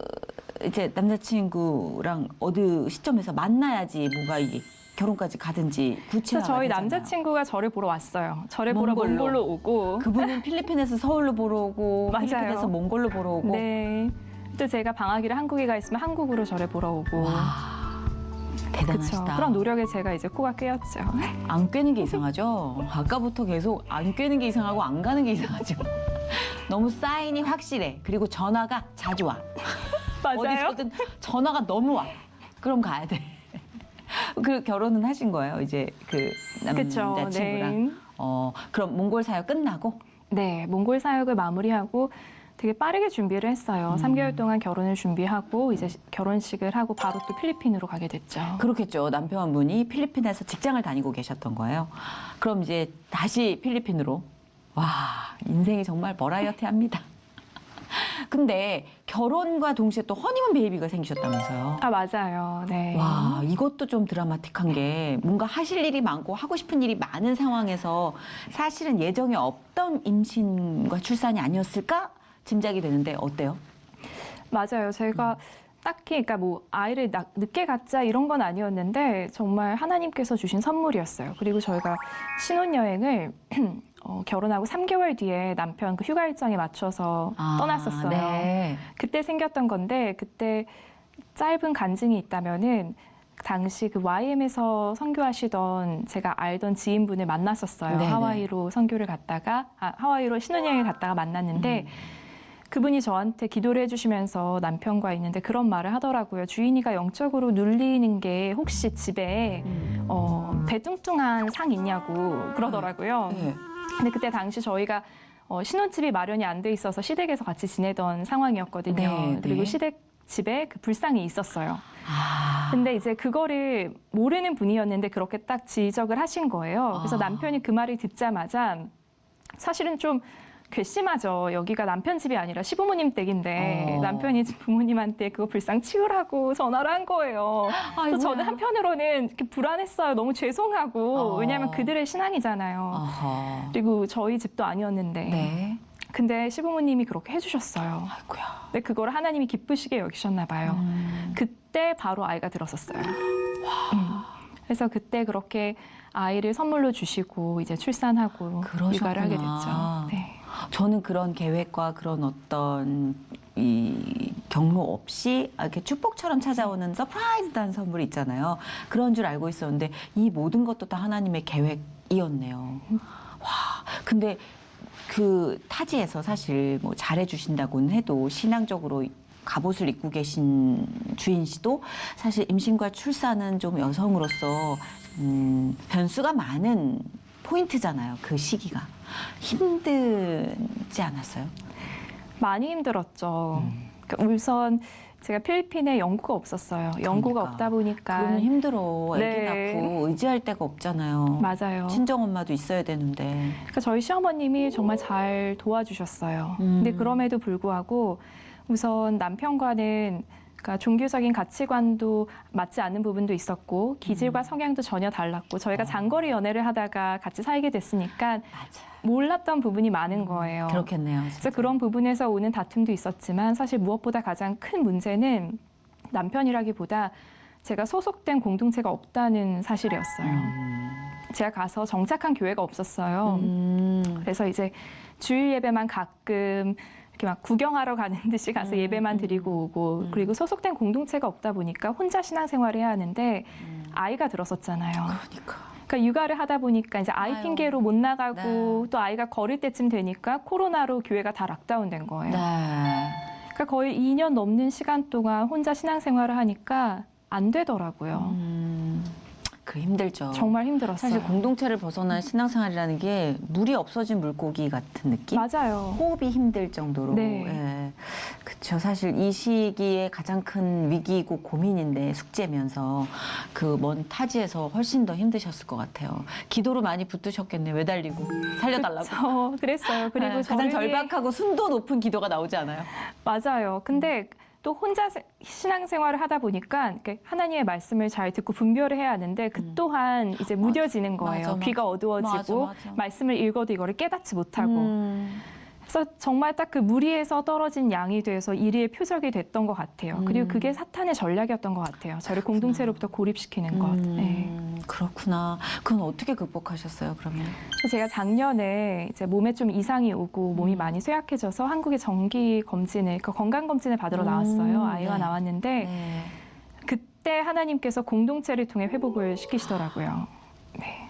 이제 남자친구랑 어느 시점에서 만나야지 뭔가 이게 결혼까지 가든지 그래서 구체화가 저희 되잖아요. 남자친구가 저를 보러 왔어요. 저를 보러 몽골로. 몽골로 오고. 그분은 필리핀에서 서울로 보러 오고 맞아요. 필리핀에서 몽골로 보러 오고. 네. 또 제가 방학이라 한국에 가 있으면 한국으로 저를 보러 오고. 와, 그렇죠. 대단하시다. 그런 노력에 제가 이제 코가 꿰었죠. 안 꿰는 게 이상하죠? 아까부터 계속 안 꿰는 게 이상하고 안 가는 게 이상하죠? 너무 사인이 확실해. 그리고 전화가 자주 와. 맞아요. 어디서든 전화가 너무 와. 그럼 가야 돼. 그 결혼은 하신 거예요? 이제 그 그쵸, 남자친구랑. 네. 그럼 몽골 사역 끝나고? 네, 몽골 사역을 마무리하고 되게 빠르게 준비를 했어요. 3개월 동안 결혼을 준비하고 이제 결혼식을 하고 바로 또 필리핀으로 가게 됐죠. 그렇겠죠. 남편분이 필리핀에서 직장을 다니고 계셨던 거예요. 그럼 이제 다시 필리핀으로. 와, 인생이 정말 버라이어티합니다. 근데 결혼과 동시에 또 허니문 베이비가 생기셨다면서요. 맞아요. 네. 와, 이것도 좀 드라마틱한 게 뭔가 하실 일이 많고 하고 싶은 일이 많은 상황에서 사실은 예정에 없던 임신과 출산이 아니었을까 짐작이 되는데 어때요? 맞아요. 제가 딱히 그러니까 뭐 아이를 늦게 갖자 이런 건 아니었는데 정말 하나님께서 주신 선물이었어요. 그리고 저희가 신혼여행을 결혼하고 3개월 뒤에 남편 그 휴가 일정에 맞춰서 떠났었어요. 네. 그때 생겼던 건데 그때 짧은 간증이 있다면은 당시 그 YM에서 선교하시던 제가 알던 지인분을 만났었어요. 네네. 하와이로 선교를 갔다가 하와이로 신혼여행을 갔다가 만났는데 그분이 저한테 기도를 해주시면서 남편과 있는데 그런 말을 하더라고요. 주인이가 영적으로 눌리는 게 혹시 집에 배뚱뚱한 상 있냐고 그러더라고요. 네. 근데 그때 당시 저희가 신혼집이 마련이 안 돼 있어서 시댁에서 같이 지내던 상황이었거든요. 네, 그리고 네. 시댁 집에 그 불상이 있었어요. 아, 근데 이제 그거를 모르는 분이었는데 그렇게 딱 지적을 하신 거예요. 그래서 남편이 그 말을 듣자마자 사실은 좀 괘씸하죠. 여기가 남편 집이 아니라 시부모님 댁인데 남편이 부모님한테 그거 불상 치우라고 전화를 한 거예요. 그래서 저는 한편으로는 이렇게 불안했어요. 너무 죄송하고 왜냐하면 그들의 신앙이잖아요. 어허. 그리고 저희 집도 아니었는데. 네. 근데 시부모님이 그렇게 해주셨어요. 아이고야. 근데 그걸 하나님이 기쁘시게 여기셨나 봐요. 그때 바로 아이가 들었었어요. 그래서 그때 그렇게 아이를 선물로 주시고 이제 출산하고 그러셨구나. 육아를 하게 됐죠. 네. 저는 그런 계획과 그런 어떤 이 경로 없이 이렇게 축복처럼 찾아오는 서프라이즈한 선물이 있잖아요. 그런 줄 알고 있었는데 이 모든 것도 다 하나님의 계획이었네요. 와, 근데 그 타지에서 사실 뭐 잘해주신다고는 해도 신앙적으로 갑옷을 입고 계신 주인 씨도 사실 임신과 출산은 좀 여성으로서 변수가 많은 포인트잖아요. 그 시기가. 힘들지 않았어요? 많이 힘들었죠. 그러니까 우선 제가 필리핀에 연고가 없었어요. 연고가 그러니까. 없다 보니까. 그러면 힘들어. 애기 네. 낳고 의지할 데가 없잖아요. 맞아요. 친정엄마도 있어야 되는데. 그러니까 저희 시어머님이 정말 잘 도와주셨어요. 근데 그럼에도 불구하고 우선 남편과는 그러니까 종교적인 가치관도 맞지 않는 부분도 있었고 기질과 성향도 전혀 달랐고 저희가 장거리 연애를 하다가 같이 살게 됐으니까 맞아. 몰랐던 부분이 많은 거예요. 그렇겠네요. 그래서 그런 부분에서 오는 다툼도 있었지만 사실 무엇보다 가장 큰 문제는 남편이라기보다 제가 소속된 공동체가 없다는 사실이었어요. 제가 가서 정착한 교회가 없었어요. 그래서 이제 주일 예배만 가끔 이렇게 막 구경하러 가는 듯이 가서 예배만 드리고 오고 그리고 소속된 공동체가 없다 보니까 혼자 신앙생활을 해야 하는데 아이가 들었었잖아요. 그러니까 육아를 하다 보니까 이제 아이 아유. 핑계로 못 나가고 네. 또 아이가 걸을 때쯤 되니까 코로나로 교회가 다 락다운된 거예요. 네. 그러니까 거의 2년 넘는 시간 동안 혼자 신앙생활을 하니까 안 되더라고요. 그 힘들죠. 정말 힘들었어요. 사실 공동체를 벗어난 신앙생활이라는 게 물이 없어진 물고기 같은 느낌? 맞아요. 호흡이 힘들 정도로. 네. 예. 그렇죠. 사실 이 시기에 가장 큰 위기이고 고민인데 숙제면서 그 먼 타지에서 훨씬 더 힘드셨을 것 같아요. 기도로 많이 붙드셨겠네요. 매달리고 살려달라고. 그랬어요. 그리고 네, 가장 저를 위해- 절박하고 순도 높은 기도가 나오지 않아요? 맞아요. 근데 또 혼자 신앙생활을 하다 보니까 이렇게 하나님의 말씀을 잘 듣고 분별을 해야 하는데 그 또한 이제 무뎌지는 거예요. 맞아. 귀가 어두워지고 맞아. 말씀을 읽어도 이거를 깨닫지 못하고. 그래서 정말 딱 그 무리에서 떨어진 양이 돼서 이리의 표적이 됐던 것 같아요. 그리고 그게 사탄의 전략이었던 것 같아요. 저를 공동체로부터 고립시키는 것. 네. 그렇구나. 그건 어떻게 극복하셨어요, 그러면? 그래서 제가 작년에 이제 몸에 좀 이상이 오고 몸이 많이 쇠약해져서 한국에 정기 검진을, 그 건강 검진을 받으러 나왔어요. 아이가 네. 나왔는데 네. 그때 하나님께서 공동체를 통해 회복을 시키시더라고요. 네.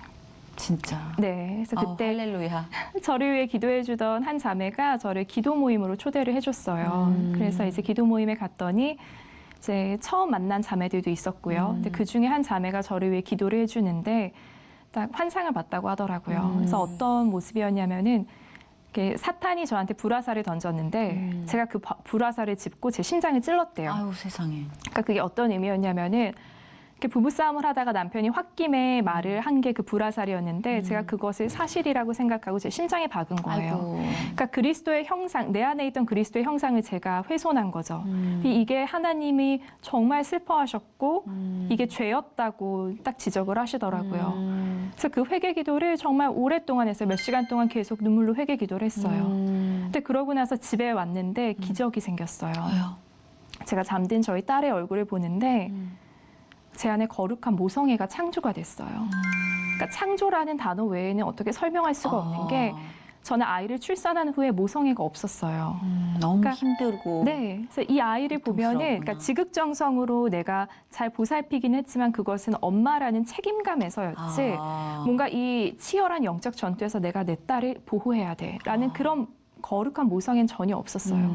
진짜. 네. 그래서 그때 할렐루야. 저를 위해 기도해 주던 한 자매가 저를 기도 모임으로 초대를 해줬어요. 그래서 이제 기도 모임에 갔더니 이제 처음 만난 자매들도 있었고요. 근데 그 중에 한 자매가 저를 위해 기도를 해주는데 딱 환상을 봤다고 하더라고요. 그래서 어떤 모습이었냐면은 이렇게 사탄이 저한테 불화살을 던졌는데 제가 그 불화살을 짚고 제 심장을 찔렀대요. 아유, 세상에. 그러니까 그게 어떤 의미였냐면은 이렇게 부부싸움을 하다가 남편이 홧김에 말을 한 게 그 불화살이었는데 제가 그것을 사실이라고 생각하고 제 심장에 박은 거예요. 아이고. 그러니까 그리스도의 형상, 내 안에 있던 그리스도의 형상을 제가 훼손한 거죠. 이게 하나님이 정말 슬퍼하셨고 이게 죄였다고 딱 지적을 하시더라고요. 그래서 그 회개 기도를 정말 오랫동안 했어요. 몇 시간 동안 계속 눈물로 회개 기도를 했어요. 근데 그러고 나서 집에 왔는데 기적이 생겼어요. 제가 잠든 저희 딸의 얼굴을 보는데 제 안에 거룩한 모성애가 창조가 됐어요. 그러니까 창조라는 단어 외에는 어떻게 설명할 수가 없는 게 저는 아이를 출산한 후에 모성애가 없었어요. 너무 그러니까- 힘들고. 네, 그래서 이 아이를 보면은 고통스러웠구나. 그러니까 지극정성으로 내가 잘 보살피긴 했지만 그것은 엄마라는 책임감에서였지 뭔가 이 치열한 영적 전투에서 내가 내 딸을 보호해야 돼라는 그런 거룩한 모성애는 전혀 없었어요.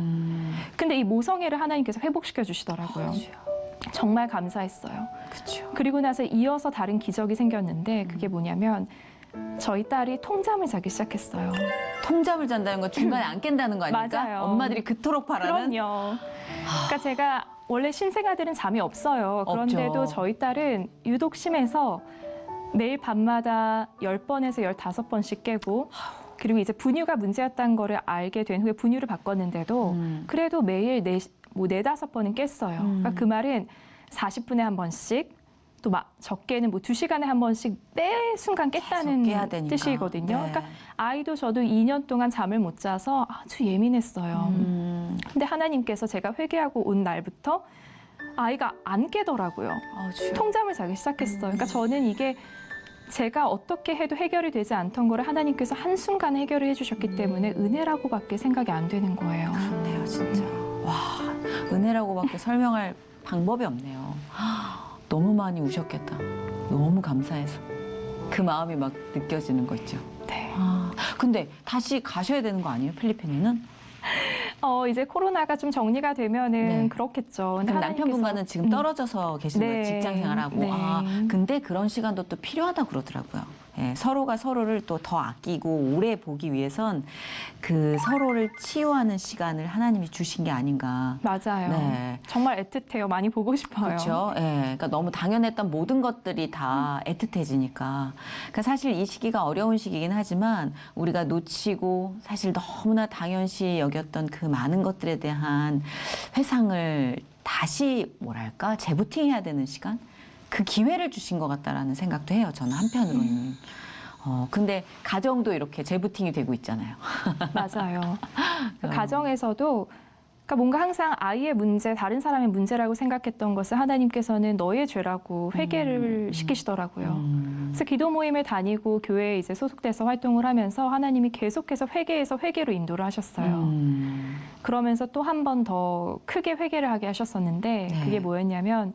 근데 이 모성애를 하나님께서 회복시켜 주시더라고요. 정말 감사했어요. 그렇죠. 그리고 나서 이어서 다른 기적이 생겼는데 그게 뭐냐면 저희 딸이 통잠을 자기 시작했어요. 통잠을 잔다는 건 중간에 안 깬다는 거 아닙니까? 맞아요. 엄마들이 그토록 바라는. 그럼요. 그러니까 제가 원래 신생아들은 잠이 없어요. 그런데도 없죠. 저희 딸은 유독 심해서 매일 밤마다 10번에서 15번씩 깨고 그리고 이제 분유가 문제였다는 거를 알게 된 후에 분유를 바꿨는데도 그래도 매일 4-5번은 깼어요. 그러니까 그 말은 40분에 한 번씩 또 적게는 2시간에 한 번씩 매 순간 깼다는 깨야 되니까. 뜻이거든요. 네. 그러니까 아이도 저도 2년 동안 잠을 못 자서 아주 예민했어요. 근데 하나님께서 제가 회개하고 온 날부터 아이가 안 깨더라고요. 주여. 통잠을 자기 시작했어요. 그러니까 저는 이게 제가 어떻게 해도 해결이 되지 않던 거를 하나님께서 한순간에 해결을 해주셨기 때문에 은혜라고밖에 생각이 안 되는 거예요. 그렇네요, 진짜. 와, 은혜라고밖에 설명할 방법이 없네요. 너무 많이 우셨겠다. 너무 감사해서. 그 마음이 막 느껴지는 거 있죠. 네. 근데 다시 가셔야 되는 거 아니에요, 필리핀에는? 이제 코로나가 좀 정리가 되면은 네. 그렇겠죠. 근데 그럼 하나님께서- 남편분과는 지금 떨어져서 계신 거예요, 네. 직장 생활하고. 네. 근데 그런 시간도 또 필요하다 그러더라고요. 예, 서로가 서로를 또 더 아끼고 오래 보기 위해선 그 서로를 치유하는 시간을 하나님이 주신 게 아닌가. 맞아요. 네. 정말 애틋해요. 많이 보고 싶어요. 그렇죠. 예, 그러니까 너무 당연했던 모든 것들이 다 애틋해지니까. 그러니까 사실 이 시기가 어려운 시기긴 하지만 우리가 놓치고 사실 너무나 당연시 여겼던 그 많은 것들에 대한 회상을 다시 뭐랄까 재부팅해야 되는 시간? 그 기회를 주신 것 같다라는 생각도 해요. 저는 한편으로는. 근데 가정도 이렇게 재부팅이 되고 있잖아요. 맞아요. 그 가정에서도 그러니까 뭔가 항상 아이의 문제, 다른 사람의 문제라고 생각했던 것을 하나님께서는 너의 죄라고 회개를 시키시더라고요. 그래서 기도 모임을 다니고 교회에 이제 소속돼서 활동을 하면서 하나님이 계속해서 회개에서 회개로 인도를 하셨어요. 그러면서 또 한 번 더 크게 회개를 하게 하셨었는데 네. 그게 뭐였냐면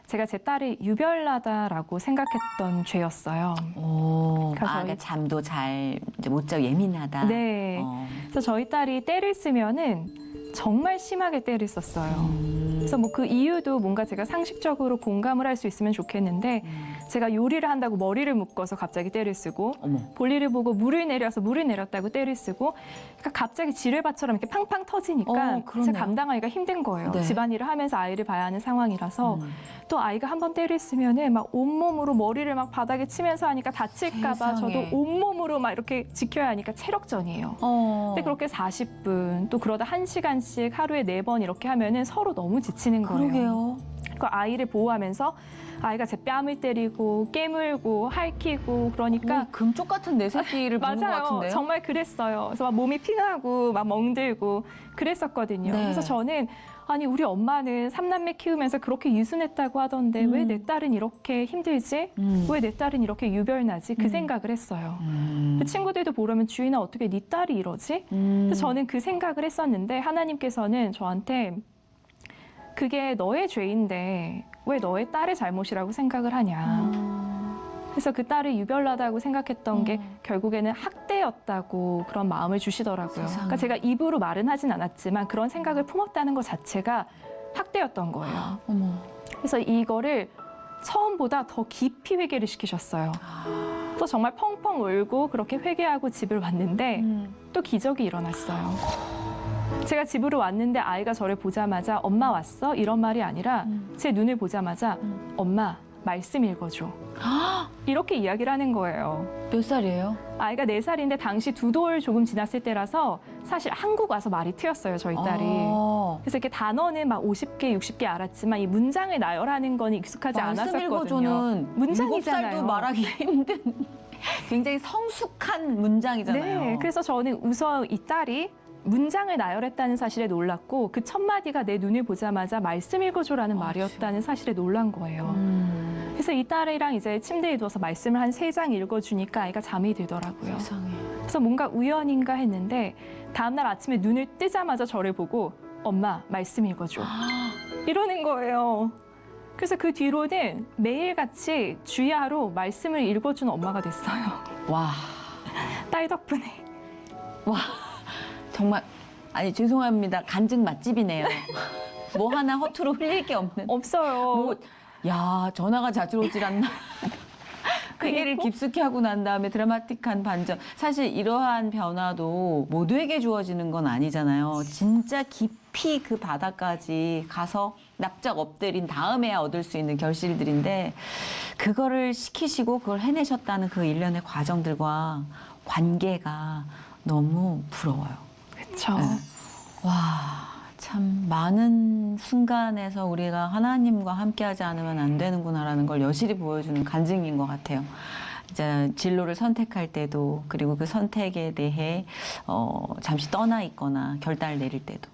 제가 제 딸이 유별나다라고 생각했던 죄였어요. 오, 그래서 그러니까 잠도 잘 못 자고 예민하다. 네. 그래서 저희 딸이 때를 쓰면은 정말 심하게 때를 썼어요. 그래서 뭐 그 이유도 뭔가 제가 상식적으로 공감을 할 수 있으면 좋겠는데 제가 요리를 한다고 머리를 묶어서 갑자기 때를 쓰고 어머. 볼일을 보고 물을 내려서 물을 내렸다고 때를 쓰고 그러니까 갑자기 지뢰밭처럼 이렇게 팡팡 터지니까 그러네요. 제가 감당하기가 힘든 거예요. 네. 집안일을 하면서 아이를 봐야 하는 상황이라서 또 아이가 한 번 때를 쓰면은 막 온몸으로 머리를 막 바닥에 치면서 하니까 다칠까 봐 저도 세상에. 온몸으로 막 이렇게 지켜야 하니까 체력전이에요. 근데 그렇게 40분 또 그러다 1시간씩 하루에 4번 이렇게 하면은 서로 너무 지치는 거예요. 그러게요. 그 아이를 보호하면서 아이가 제 뺨을 때리고 깨물고 핥히고 그러니까 금쪽 같은 내 새끼를 보는 것 맞아요. 같은데요. 정말 그랬어요. 그래서 막 몸이 피나고 막 멍들고 그랬었거든요. 네. 그래서 저는 아니 우리 엄마는 3남매 키우면서 그렇게 유순했다고 하던데 왜 내 딸은 이렇게 힘들지? 왜 내 딸은 이렇게 유별나지? 그 생각을 했어요. 그 친구들도 보려면 주인아 어떻게 네 딸이 이러지? 그래서 저는 그 생각을 했었는데 하나님께서는 저한테 그게 너의 죄인데 왜 너의 딸의 잘못이라고 생각을 하냐. 그래서 그 딸이 유별나다고 생각했던 게 결국에는 학대였다고 그런 마음을 주시더라고요. 세상에. 그러니까 제가 입으로 말은 하진 않았지만 그런 생각을 품었다는 것 자체가 학대였던 거예요. 어머. 그래서 이거를 처음보다 더 깊이 회개를 시키셨어요. 그래서 정말 펑펑 울고 그렇게 회개하고 집을 왔는데 또 기적이 일어났어요. 제가 집으로 왔는데 아이가 저를 보자마자 엄마 왔어? 이런 말이 아니라 제 눈을 보자마자 엄마 말씀 읽어줘. 이렇게 이야기를 하는 거예요. 몇 살이에요? 아이가 4살인데 당시 2돌 조금 지났을 때라서 사실 한국 와서 말이 트였어요, 저희 딸이. 그래서 이렇게 단어는 막 50개, 60개 알았지만 이 문장을 나열하는 건 익숙하지 말씀 않았었거든요. 읽어줘는 문장이잖아요. 7살도 말하기 힘든 굉장히 성숙한 문장이잖아요. 네, 그래서 저는 우선 이 딸이 문장을 나열했다는 사실에 놀랐고 그 첫 마디가 내 눈을 보자마자 말씀 읽어줘라는 말이었다는 사실에 놀란 거예요. 그래서 이 딸이랑 이제 침대에 누워서 말씀을 한 3장 읽어주니까 아이가 잠이 들더라고요. 세상에. 그래서 뭔가 우연인가 했는데 다음날 아침에 눈을 뜨자마자 저를 보고 엄마 말씀 읽어줘 이러는 거예요. 그래서 그 뒤로는 매일같이 주야로 말씀을 읽어주는 엄마가 됐어요. 와. 딸 덕분에. 와. 정말 아니 죄송합니다. 간증 맛집이네요. 뭐 하나 허투루 흘릴 게 없는. 없어요. 뭐, 야 전화가 자주 오질 않나. 회개를 깊숙이 하고 난 다음에 드라마틱한 반전. 사실 이러한 변화도 모두에게 주어지는 건 아니잖아요. 진짜 깊이 그 바닥까지 가서 납작 엎드린 다음에야 얻을 수 있는 결실들인데 그거를 시키시고 그걸 해내셨다는 그 일련의 과정들과 관계가 너무 부러워요. 그렇죠. 네. 와, 참 많은 순간에서 우리가 하나님과 함께하지 않으면 안 되는구나라는 걸 여실히 보여주는 간증인 것 같아요. 이제 진로를 선택할 때도 그리고 그 선택에 대해 잠시 떠나 있거나 결단을 내릴 때도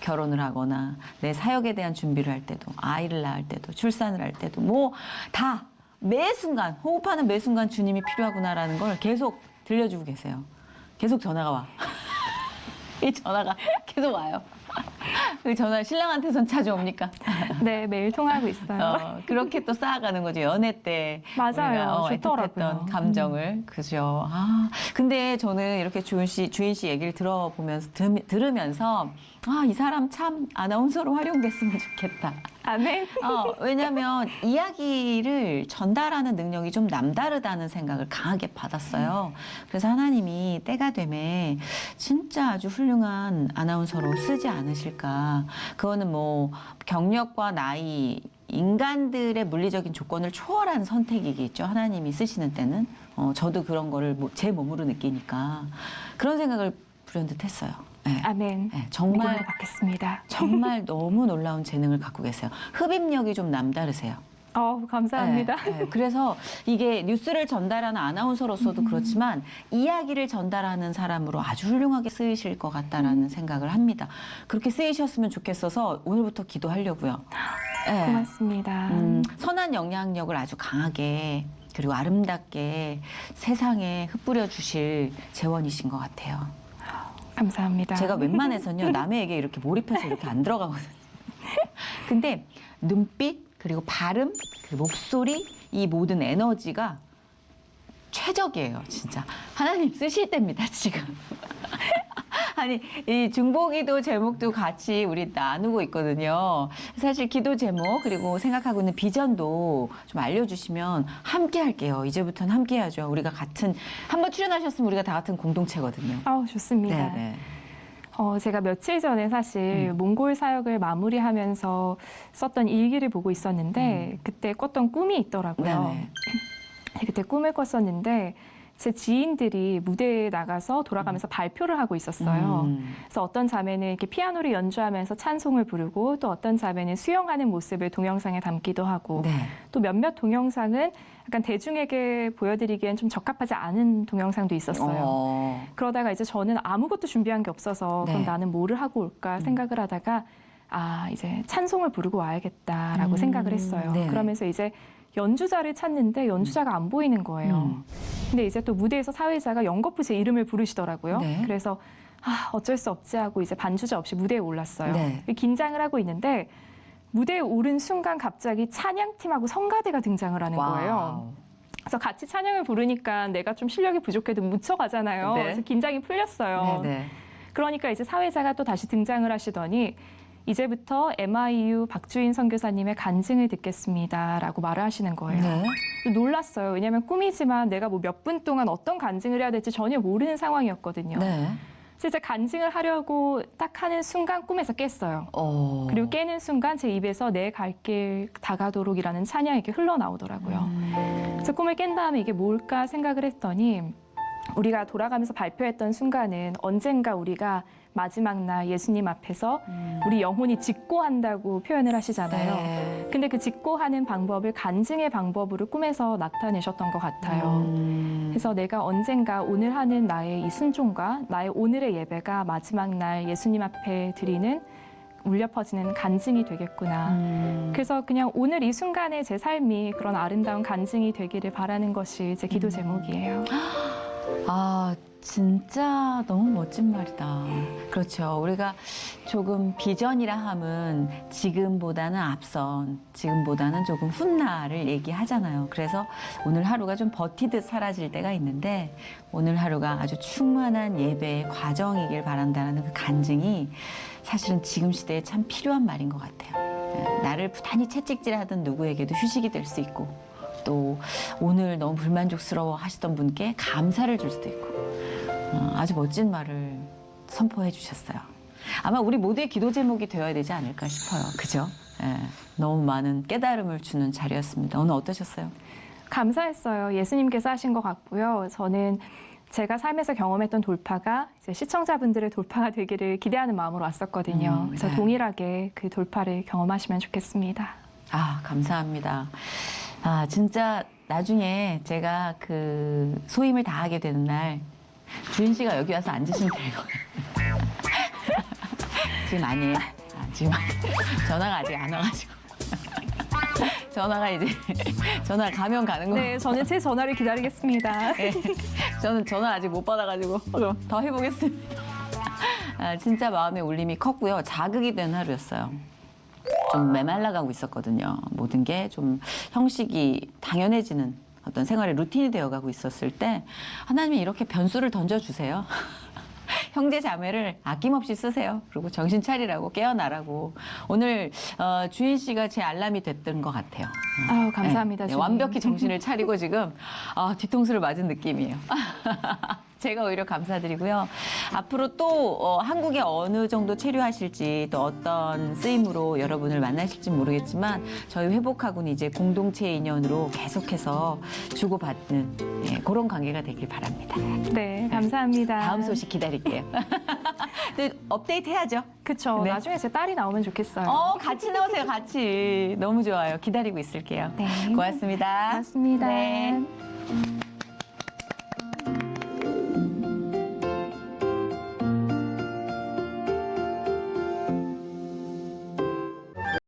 결혼을 하거나 내 사역에 대한 준비를 할 때도 아이를 낳을 때도 출산을 할 때도 뭐 다 매 순간 호흡하는 매 순간 주님이 필요하구나라는 걸 계속 들려주고 계세요. 계속 전화가 와. 이 전화가 계속 와요. 그 전화 신랑한테선 자주 옵니까? 네, 매일 통화하고 있어요. 그렇게 또 쌓아가는 거죠. 연애 때 맞아요. 우리가 좋더라고요. 애틋했던 감정을 그죠. 아 근데 저는 이렇게 주인 씨 얘기를 들으면서 이 사람 참 아나운서로 활용됐으면 좋겠다. 아멘. 왜냐하면 이야기를 전달하는 능력이 좀 남다르다는 생각을 강하게 받았어요. 그래서 하나님이 때가 되면 진짜 아주 훌륭한 아나운서로 쓰지 않으실까. 그거는 뭐 경력과 나이, 인간들의 물리적인 조건을 초월한 선택이겠죠. 하나님이 쓰시는 때는. 저도 그런 거를 제 몸으로 느끼니까 그런 생각을 불현듯 했어요. 네. 아멘. 네, 정말 믿음을 받겠습니다. 정말 너무 놀라운 재능을 갖고 계세요. 흡입력이 좀 남다르세요. 감사합니다. 네, 네. 그래서 이게 뉴스를 전달하는 아나운서로서도 그렇지만 이야기를 전달하는 사람으로 아주 훌륭하게 쓰이실 것 같다라는 생각을 합니다. 그렇게 쓰이셨으면 좋겠어서 오늘부터 기도하려고요. 네. 고맙습니다. 선한 영향력을 아주 강하게 그리고 아름답게 세상에 흩뿌려 주실 재원이신 것 같아요. 감사합니다. 제가 웬만해서는요 남에게 이렇게 몰입해서 이렇게 안 들어가거든요. 근데 눈빛 그리고 발음 그리고 목소리 이 모든 에너지가 최적이에요, 진짜. 하나님 쓰실 때입니다, 지금. 아니, 이 중보기도 제목도 같이 우리 나누고 있거든요. 사실 기도 제목 그리고 생각하고 있는 비전도 좀 알려주시면 함께 할게요. 이제부터는 함께 해야죠. 우리가 같은 한번 출연하셨으면 우리가 다 같은 공동체거든요. 좋습니다. 네. 제가 며칠 전에 사실 몽골 사역을 마무리하면서 썼던 일기를 보고 있었는데 그때 꿨던 꿈이 있더라고요. 네네. 그때 꿈을 꿨었는데 제 지인들이 무대에 나가서 돌아가면서 발표를 하고 있었어요. 그래서 어떤 자매는 이렇게 피아노를 연주하면서 찬송을 부르고 또 어떤 자매는 수영하는 모습을 동영상에 담기도 하고 네. 또 몇몇 동영상은 약간 대중에게 보여드리기엔 좀 적합하지 않은 동영상도 있었어요. 그러다가 이제 저는 아무것도 준비한 게 없어서 네. 그럼 나는 뭐를 하고 올까 생각을 하다가 이제 찬송을 부르고 와야겠다라고 생각을 했어요. 네. 그러면서 이제 연주자를 찾는데 연주자가 안 보이는 거예요. 근데 이제 또 무대에서 사회자가 연거푸 제 이름을 부르시더라고요. 네. 그래서 어쩔 수 없지 하고 이제 반주자 없이 무대에 올랐어요. 네. 긴장을 하고 있는데 무대에 오른 순간 갑자기 찬양팀하고 성가대가 등장을 하는 거예요. 와우. 그래서 같이 찬양을 부르니까 내가 좀 실력이 부족해도 묻혀가잖아요. 네. 그래서 긴장이 풀렸어요. 네네. 그러니까 이제 사회자가 또 다시 등장을 하시더니 이제부터 MIU 박주인 선교사님의 간증을 듣겠습니다라고 말을 하시는 거예요. 네. 놀랐어요. 왜냐하면 꿈이지만 내가 뭐 몇 분 동안 어떤 간증을 해야 될지 전혀 모르는 상황이었거든요. 네. 그래서 이제 간증을 하려고 딱 하는 순간 꿈에서 깼어요. 그리고 깨는 순간 제 입에서 내 갈 길 다가도록이라는 찬양이 이렇게 흘러나오더라고요. 그래서 꿈을 깬 다음에 이게 뭘까 생각을 했더니 우리가 돌아가면서 발표했던 순간은 언젠가 우리가 마지막 날 예수님 앞에서 우리 영혼이 직고한다고 표현을 하시잖아요. 네. 근데 그 직고하는 방법을 간증의 방법으로 꿈에서 나타내셨던 것 같아요. 그래서 내가 언젠가 오늘 하는 나의 이 순종과 나의 오늘의 예배가 마지막 날 예수님 앞에 드리는 울려 퍼지는 간증이 되겠구나. 그래서 그냥 오늘 이 순간의 제 삶이 그런 아름다운 간증이 되기를 바라는 것이 제 기도 제목이에요. 진짜 너무 멋진 말이다. 그렇죠. 우리가 조금 비전이라 함은 지금보다는 앞선, 지금보다는 조금 훗날을 얘기하잖아요. 그래서 오늘 하루가 좀 버티듯 사라질 때가 있는데 오늘 하루가 아주 충만한 예배의 과정이길 바란다는 그 간증이 사실은 지금 시대에 참 필요한 말인 것 같아요. 나를 부단히 채찍질하던 누구에게도 휴식이 될 수 있고 또 오늘 너무 불만족스러워 하시던 분께 감사를 줄 수도 있고 아주 멋진 말을 선포해 주셨어요. 아마 우리 모두의 기도 제목이 되어야 되지 않을까 싶어요. 그죠? 예, 너무 많은 깨달음을 주는 자리였습니다. 오늘 어떠셨어요? 감사했어요. 예수님께서 하신 것 같고요. 저는 제가 삶에서 경험했던 돌파가 이제 시청자분들의 돌파가 되기를 기대하는 마음으로 왔었거든요. 그래서 네. 동일하게 그 돌파를 경험하시면 좋겠습니다. 감사합니다. 진짜 나중에 제가 그 소임을 다하게 되는 날 주인 씨가 여기 와서 앉으시면 될 것 같아요. 지금 아니에요. 지금 전화가 아직 안 와가지고. 전화 가면 가는 거. 네, 저는 제 전화를 기다리겠습니다. 네, 저는 전화 아직 못 받아가지고 그럼 더 해보겠습니다. 진짜 마음의 울림이 컸고요. 자극이 된 하루였어요. 좀 메말라가고 있었거든요. 모든 게 좀 형식이 당연해지는 어떤 생활의 루틴이 되어가고 있었을 때 하나님이 이렇게 변수를 던져주세요. 형제 자매를 아낌없이 쓰세요. 그리고 정신 차리라고 깨어나라고. 오늘 주인 씨가 제 알람이 됐던 것 같아요. 감사합니다. 네, 주님. 완벽히 정신을 차리고 지금 뒤통수를 맞은 느낌이에요. 제가 오히려 감사드리고요. 앞으로 또 한국에 어느 정도 체류하실지 또 어떤 쓰임으로 여러분을 만나실지 모르겠지만 저희 회복하고는 이제 공동체 인연으로 계속해서 주고받는 그런 관계가 되길 바랍니다. 네, 감사합니다. 다음 소식 기다릴게요. 근데 업데이트 해야죠. 그쵸. 네. 나중에 제 딸이 나오면 좋겠어요. 같이 나오세요, 같이. 너무 좋아요. 기다리고 있을게요. 네. 고맙습니다. 고맙습니다. 네.